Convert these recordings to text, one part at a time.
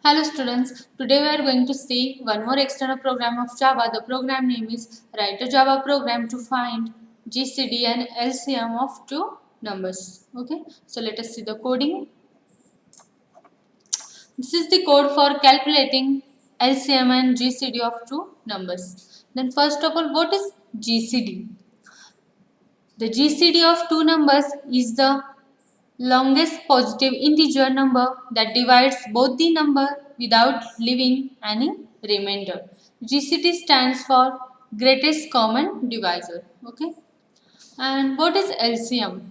Hello students, today we are going to see one more external program of Java. The program name is Write a Java program to find GCD and LCM of two numbers. Okay, so let us see the coding. This is the code for calculating LCM and GCD of two numbers. Then first of all, what is GCD? The GCD of two numbers is the longest positive integer number that divides both the number without leaving any remainder. GCD stands for greatest common divisor. Okay. And what is LCM?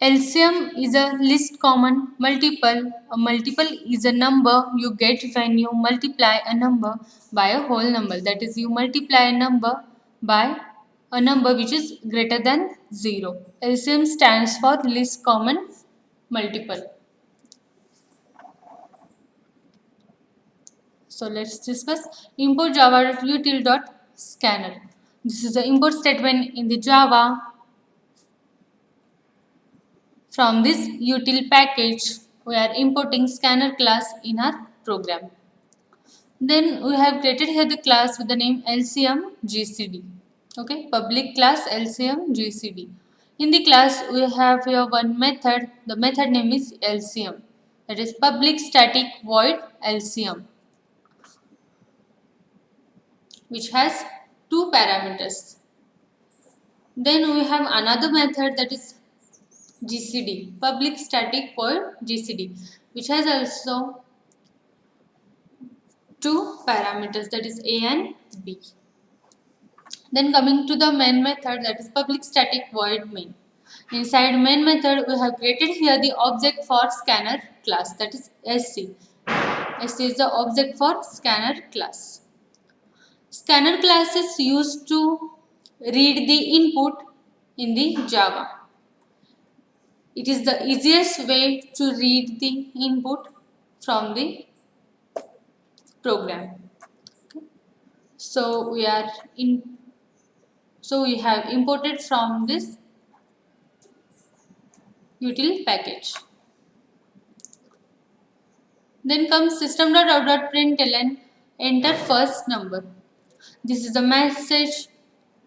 LCM is a least common multiple. A multiple is a number you get when you multiply a number by a whole number. That is, you multiply a number by a number which is greater than 0. LCM stands for least common multiple. So let's discuss import java.util.scanner. This is the import statement in the Java. From this util package, we are importing scanner class in our program. Then we have created here the class with the name LCM GCD. Okay, public class LCM GCD. In the class, we have here one method. The method name is LCM. That is public static void LCM, which has two parameters. Then we have another method, that is GCD, public static void GCD, which has also two parameters, that is A and B. Then coming to the main method, that is public static void main. Inside main method, we have created here the object for scanner class, that is SC. SC is the object for scanner class. Scanner class is used to read the input in the Java. It is the easiest way to read the input from the program. So we have imported from this util package. Then comes system.out.println, enter first number. This is the message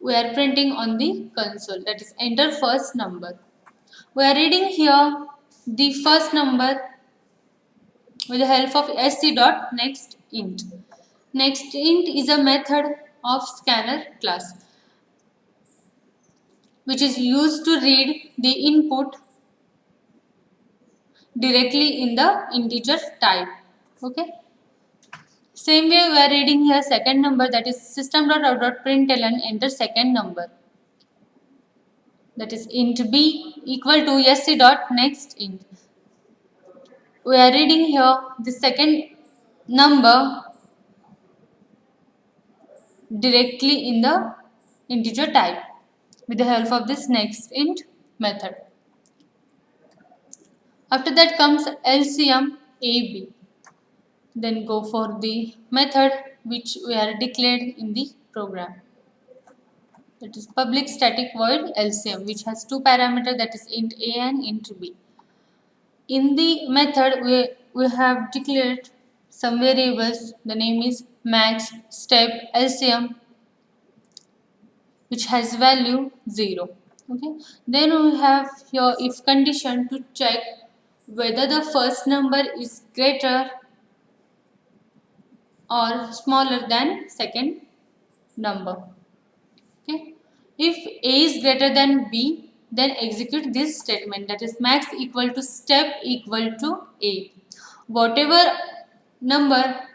we are printing on the console, that is enter first number. We are reading here the first number with the help of sc.nextInt. NextInt is a method of scanner class which is used to read the input directly in the integer type. Okay. Same way we are reading here second number, that is system.out.println, enter second number, that is int b equal to sc.nextInt. We are reading here the second number directly in the integer type with the help of this nextInt method. After that comes LCM AB. Then go for the method which we are declared in the program. That is public static void LCM, which has two parameters, that is int A and int B. In the method we have declared some variables. The name is max, step, LCM, which has value 0. Okay. Then we have your if condition to check whether the first number is greater or smaller than second number. Okay. If A is greater than B, then execute this statement, that is max equal to step equal to A. Whatever number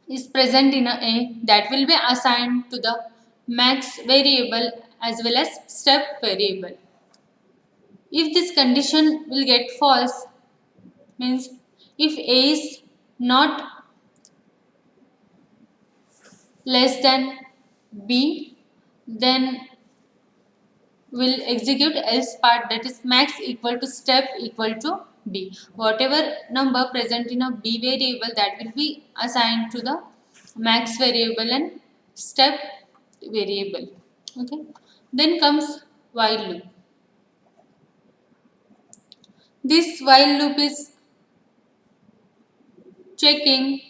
is present in A, that will be assigned to the max variable as well as step variable. If this condition will get false, means if A is not less than B, then will execute else part, that is max equal to step equal to B. Whatever number present in a B variable, that will be assigned to the max variable and step variable. Okay. Then comes while loop. This while loop is checking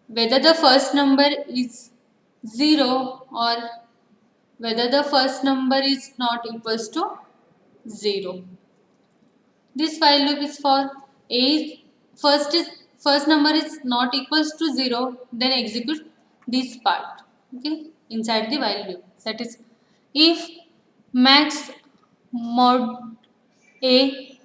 whether the first number is 0 or whether the first number is not equals to 0. This while loop is for a first number is not equals to 0, then execute this part, okay, inside the while loop. That is, if max mod a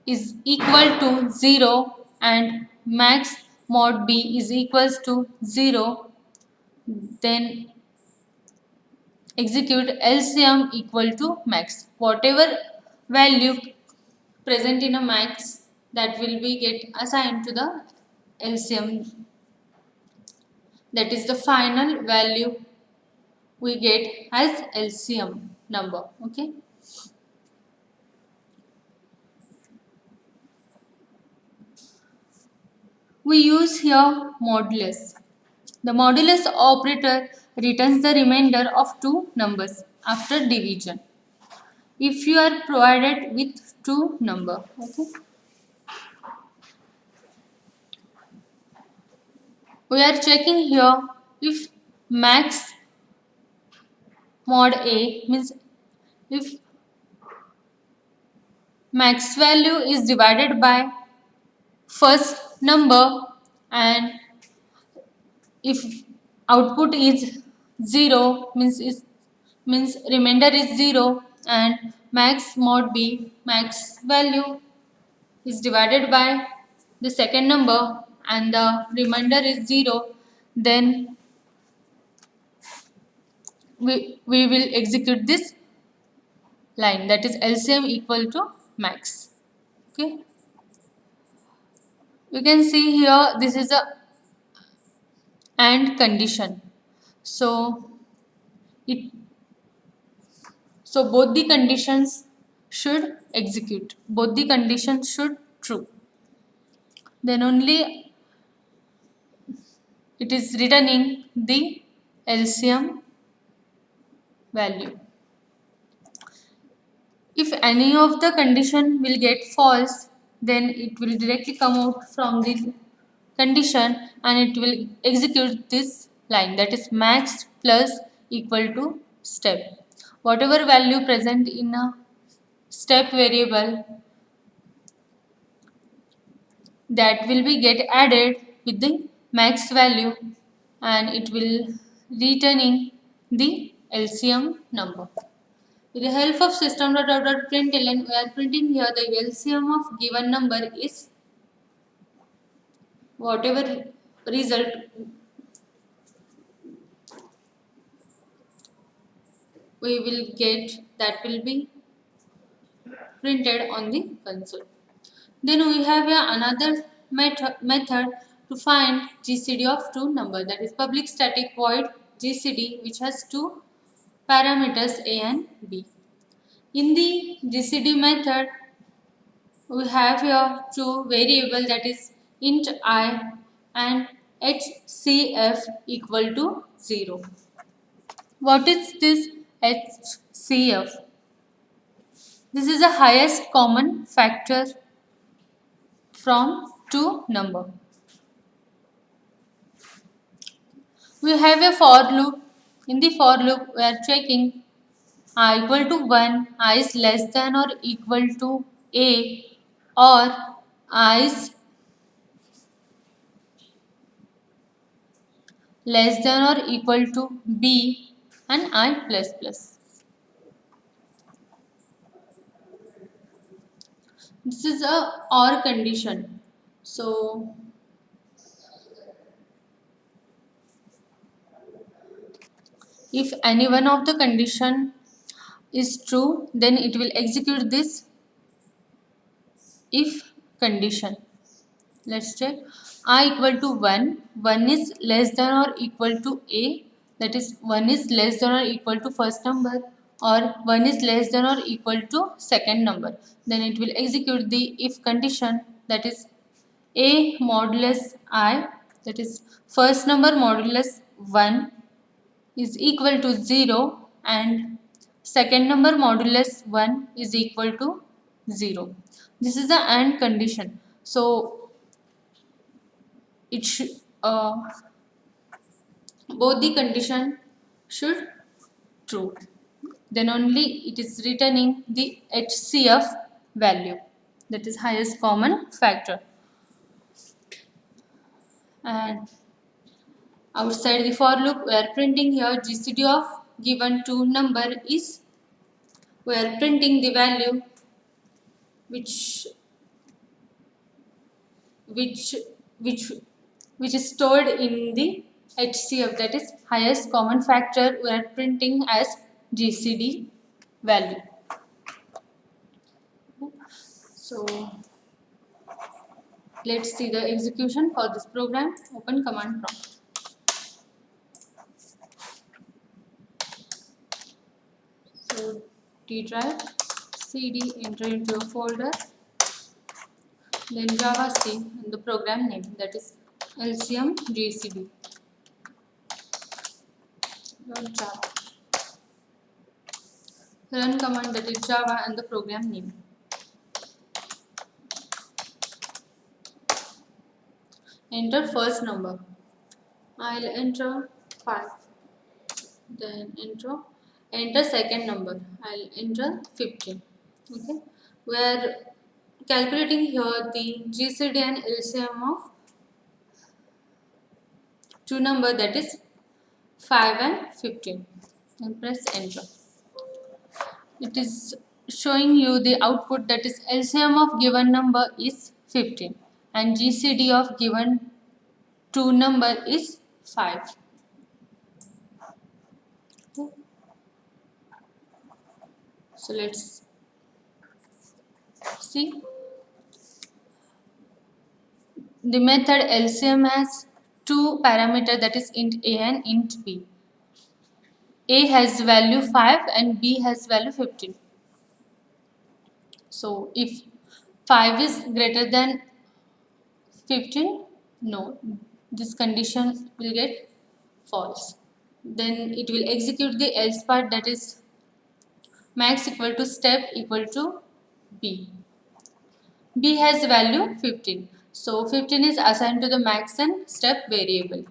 is equal to 0 and max mod b is equals to 0, then execute LCM equal to max. Whatever value present in a max, that will be get assigned to the LCM. That is the final value we get as LCM number. Okay. We use here modulus. The modulus operator returns the remainder of two numbers after division if you are provided with two number. Okay. We are checking here if max mod a means if max value is divided by first number and if output is 0 means remainder is 0 and max mod b max value is divided by the second number and the remainder is 0, then we will execute this line, that is LCM equal to max. Okay, you can see here this is a AND condition. So both the conditions should execute, both the conditions should true, then only it is returning the LCM value. If any of the condition will get false, then it will directly come out from the condition and it will execute this line, that is max plus equal to step. Whatever value present in a step variable, that will be get added with the max value and it will returning the LCM number. With the help of system.out.println, we are printing here the LCM of given number is whatever result we will get, that will be printed on the console. Then we have here another method to find GCD of two number, that is public static void GCD, which has two parameters a and b. In the GCD method, we have here two variable, that is int I and HCF equal to 0. What is this HCF? This is the highest common factor from two number. We have a for loop. In the for loop, we are checking I equal to 1, I is less than or equal to A, or I is less than or equal to B and I plus plus. This is a OR condition. So if any one of the condition is true, then it will execute this if condition. Let's check. I equal to 1, 1 is less than or equal to A, that is 1 is less than or equal to first number, or 1 is less than or equal to second number. Then it will execute the if condition, that is A modulus I, that is first number modulus 1 is equal to 0 and second number modulus 1 is equal to 0. This is the AND condition. So it should both the condition should true. Then only it is returning the HCF value, that is highest common factor. And outside the for loop we are printing here GCD of given two number is, we are printing the value which which which which is stored in the HCF, that is highest common factor, we are printing as GCD value. So let's see the execution for this program. Open command prompt. So D drive, CD, enter into a folder, then Java C and the program name, that is LCM GCD. Java. Run command, that is Java and the program name. Enter first number. I'll enter 5. Then enter second number. I'll enter 15. Okay. We are calculating here the GCD and LCM of two number, that is 5 and 15. And press enter. It is showing you the output, that is LCM of given number is 15 and GCD of given two number is 5. So let's see. The method LCM has two parameters, that is int A and int B. A has value 5 and B has value 15. So if 5 is greater than 15, no, this condition will get false. Then it will execute the else part, that is max equal to step equal to B. B has value 15. So 15 is assigned to the max and step variable.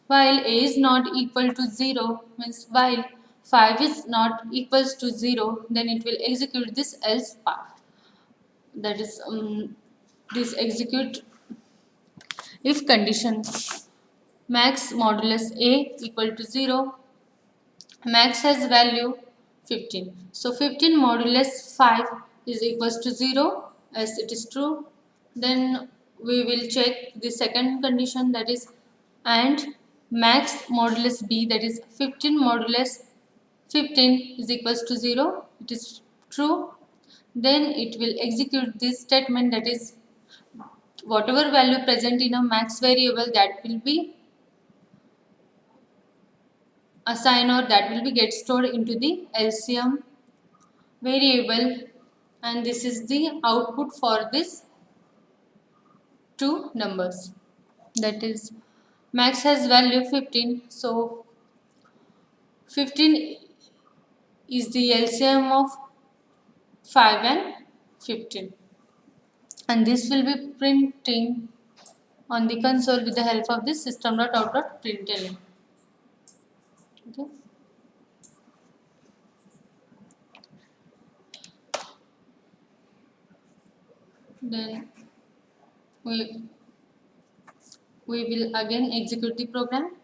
While A is not equal to 0, means while 5 is not equals to 0, then it will execute this else part. That is this execute if condition max modulus A equal to 0, max has value 15. So 15 modulus 5 is equals to 0, as it is true. Then we will check the second condition, that is and max modulus B, that is 15 modulus 15 is equals to 0, it is true. Then it will execute this statement, that is whatever value present in a max variable, that will be assigned or that will be get stored into the LCM variable, and this is the output for this two numbers, that is max has value 15. So 15 is the LCM of 5 and 15, and this will be printing on the console with the help of this system.out.println. Okay. Then we will again execute the program.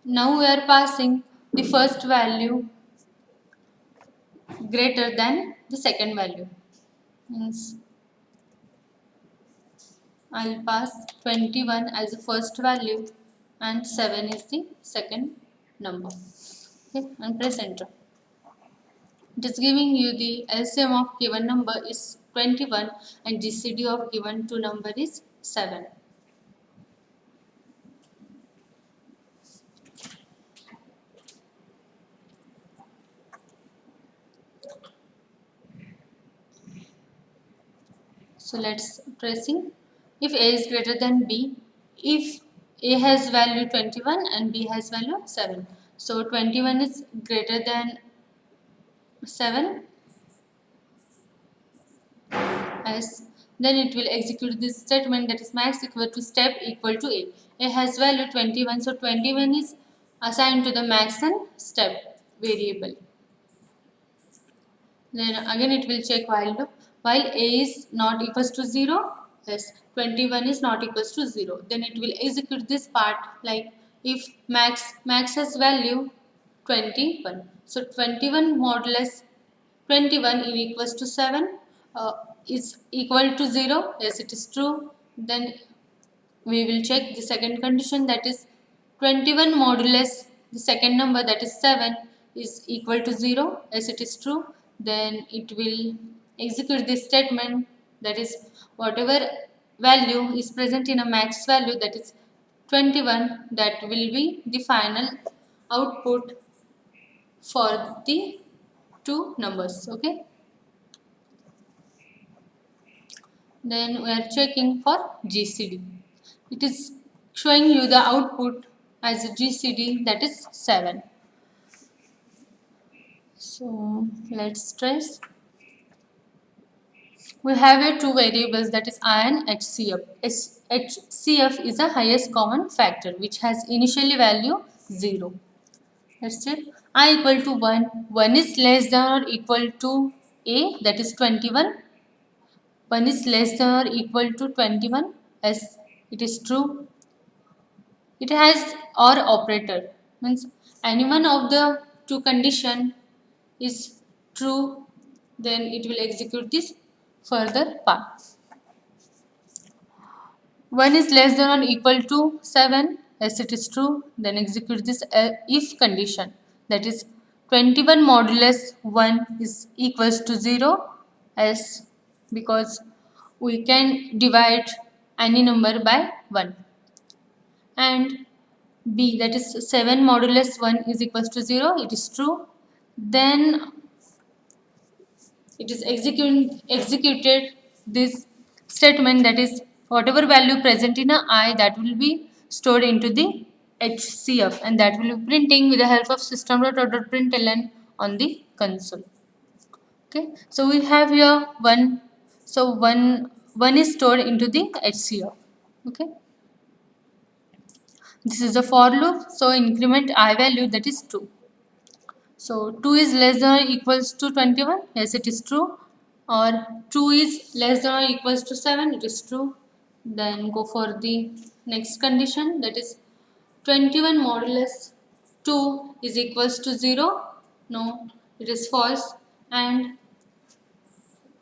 Now we are passing the first value greater than the second value. Means I'll pass 21 as the first value and 7 is the second number. Okay, and press enter. It is giving you the LCM of given number is 21 and GCD of given two number is 7. So let's pressing if A is greater than B, if A has value 21 and B has value 7. So 21 is greater than 7 as then it will execute this statement, that is max equal to step equal to A. A has value 21, so 21 is assigned to the max and step variable. Then again it will check while loop. While A is not equals to 0, yes, 21 is not equals to 0. Then it will execute this part like if max has value 21. So 21 modulus 21 is equals to 7 is equal to 0. Yes, it is true. Then we will check the second condition, that is 21 modulus the second number, that is 7, is equal to 0. As it is true, then it will execute this statement, that is whatever value is present in a max value, that is 21, that will be the final output for the two numbers. Okay, then we are checking for GCD. It is showing you the output as a GCD, that is 7. So let's trace. We have here two variables, that is I and HCF. HCF is the highest common factor which has initially value 0. Let's check. I equal to 1. 1 is less than or equal to A, that is 21. 1 is less than or equal to 21, as it is true. It has OR operator, means any one of the two condition is true, then it will execute this further part. 1 is less than or equal to 7, as it is true, then execute this if condition, that is 21 modulus 1 is equals to 0, as because we can divide any number by 1. And B, that is 7 modulus 1 is equals to 0, it is true. Then it is executed this statement, that is whatever value present in a I, that will be stored into the HCF, and that will be printing with the help of system.out.println on the console. Okay, so we have here 1, so 1 is stored into the HCF. Okay, this is a for loop, so increment I value, that is 2. So 2 is less than or equals to 21, yes it is true. Or 2 is less than or equals to 7, it is true. Then go for the next condition, that is 21 modulus 2 is equals to 0, no, it is false. And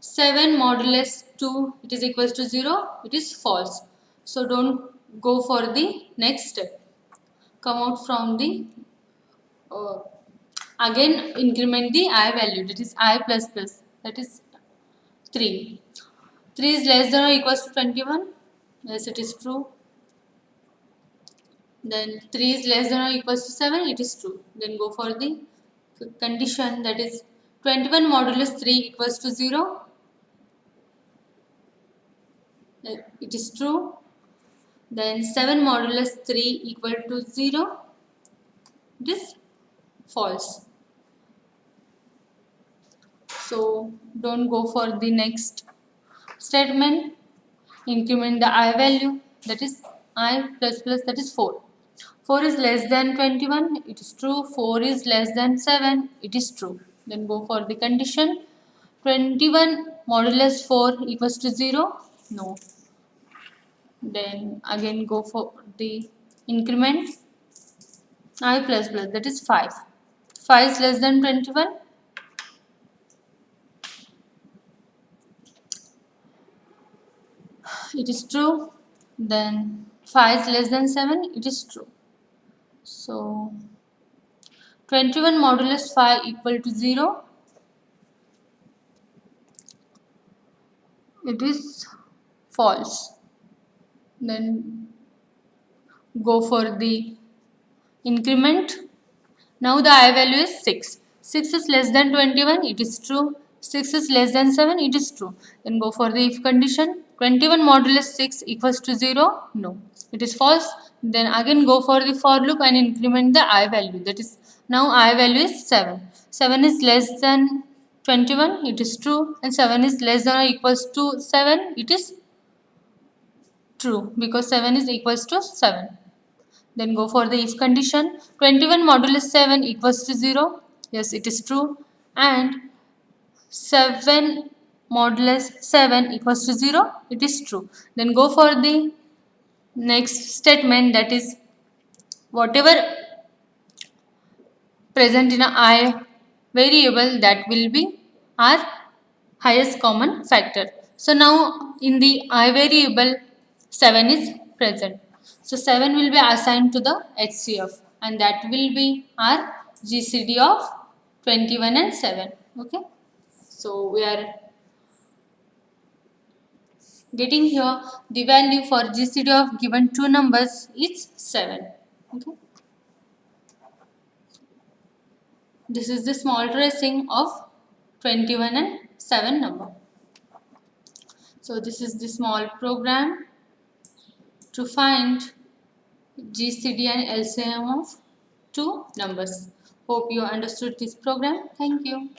7 modulus 2 it is equals to 0, it is false. So don't go for the next step, come out from the again increment the I value, that is I plus plus, that is 3. 3 is less than or equals to 21, yes it is true. Then 3 is less than or equals to 7, it is true. Then go for the condition, that is 21 modulus 3 equals to 0, it is true. Then 7 modulus 3 equal to 0, it is false. So don't go for the next statement, increment the I value, that is I plus plus, that is 4. 4 is less than 21, it is true. 4 is less than 7, it is true. Then go for the condition, 21 modulus 4 equals to 0, no. Then again go for the increment I plus plus, that is 5. 5 is less than 21, it is true. Then 5 is less than 7, it is true. So 21 modulus 5 equal to 0, it is false. Then go for the increment. Now the I value is 6. 6 is less than 21, it is true. 6 is less than 7, it is true. Then go for the if condition. 21 modulus 6 equals to 0, no, it is false. Then again go for the for loop and increment the I value. That is, now I value is 7. 7 is less than 21, it is true, and 7 is less than or equals to 7, it is true, because 7 is equals to 7. Then go for the if condition. 21 modulus 7 equals to 0. Yes, it is true. And 7 modulus 7 equals to 0. It is true. Then go for the next statement, that is whatever present in a I variable, that will be our highest common factor. So now in the I variable 7 is present. So 7 will be assigned to the HCF, and that will be our GCD of 21 and 7. Okay. So we are getting here the value for GCD of given two numbers is 7. Okay. This is the small tracing of 21 and 7 number. So this is the small program to find GCD and LCM of two numbers. Hope you understood this program. Thank you.